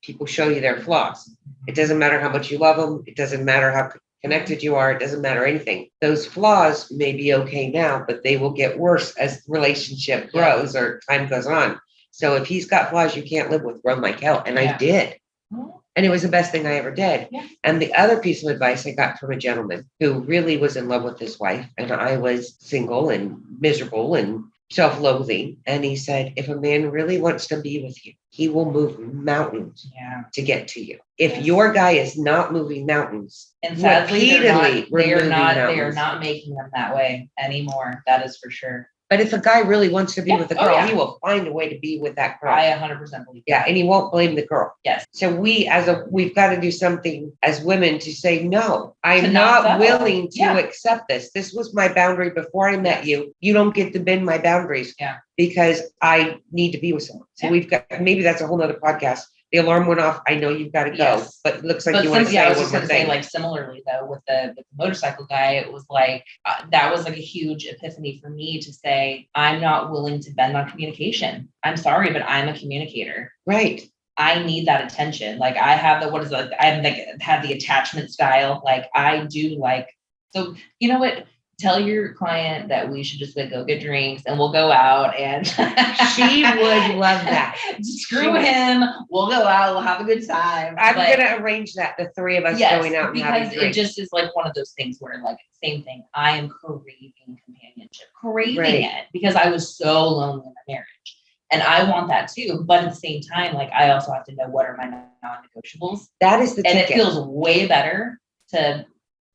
A: People show you their flaws. It doesn't matter how much you love them. It doesn't matter how connected you are. It doesn't matter anything. Those flaws may be okay now, but they will get worse as the relationship grows or time goes on. So if he's got flaws you can't live with, run like hell. And I did. And it was the best thing I ever did. Yeah. And the other piece of advice I got from a gentleman who really was in love with his wife, and I was single and miserable and self-loathing. And he said, if a man really wants to be with you, he will move mountains to get to you. If your guy is not moving mountains,
C: and sadly, they are not making them that way anymore. That is for sure.
A: But if a guy really wants to be with a girl, he will find a way to be with that girl.
C: I 100% believe that.
A: Yeah, and he won't blame the girl.
C: Yes.
A: So we've got to do something as women to say, no, I'm not willing to accept this. This was my boundary before I met you. You don't get to bend my boundaries because I need to be with someone. So we've got, maybe that's a whole nother podcast. The alarm went off. I know you've got to go, but it looks like you want to say
C: I was
A: one
C: just
A: more
C: going to say,
A: thing.
C: like, similarly though, with the motorcycle guy, it was like, that was like a huge epiphany for me to say, I'm not willing to bend on communication. I'm sorry, but I'm a communicator.
A: Right.
C: I need that attention. Like I have the attachment style. Like I do like, so you know what? Tell your client that we should just go get drinks and we'll go out and
A: she would love that.
C: Screw him. We'll go out. We'll have a good time.
A: I'm going to arrange that. The three of us going out and having drinks.
C: Because it just is like one of those things where like, same thing. I am craving companionship, it because I was so lonely in my marriage. And I want that too. But at the same time, like I also have to know what are my non-negotiables. That is the ticket. And it feels way better to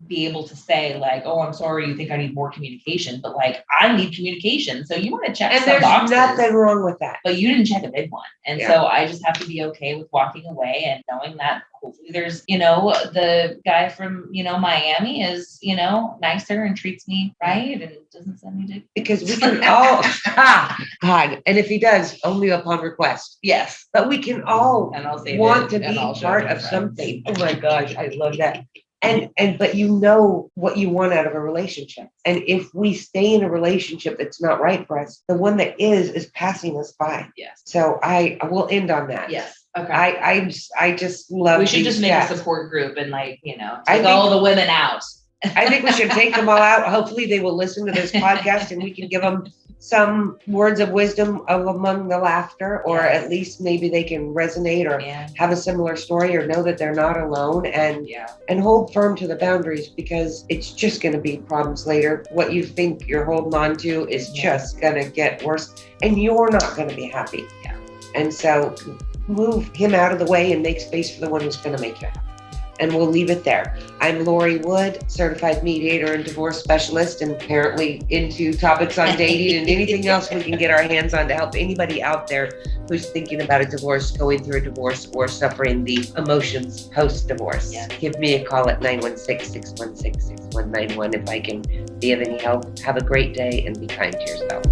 C: be able to say like, oh, I'm sorry, you think I need more communication, but like I need communication. So you want to check some boxes.
A: And there's nothing wrong with that.
C: But you didn't check a big one. And so I just have to be okay with walking away and knowing that hopefully there's, the guy from, Miami is, nicer and treats me right and doesn't send me dick.
A: Because we can all, God. And if he does, only upon request.
C: Yes.
A: But we can all want to be
C: and
A: part of something. Oh my gosh, I love that. But you know what you want out of a relationship. And if we stay in a relationship that's not right for us, the one that is passing us by.
C: Yes.
A: So I will end on that.
C: Yes. Okay.
A: I just love.
C: We should just make a support group and take all the women out.
A: I think we should take them all out. Hopefully they will listen to this podcast and we can give them some words of wisdom among the laughter, or at least maybe they can resonate or have a similar story or know that they're not alone and hold firm to the boundaries, because it's just going to be problems later. What you think you're holding on to is just going to get worse and you're not going to be happy.
C: Yeah.
A: And so move him out of the way and make space for the one who's going to make you happy. And we'll leave it there. I'm Lori Wood, certified mediator and divorce specialist, and apparently into topics on dating and anything else we can get our hands on to help anybody out there who's thinking about a divorce, going through a divorce, or suffering the emotions post-divorce.
C: Yeah.
A: Give me a call at 916-616-6191 if I can be of any help. Have a great day and be kind to yourself.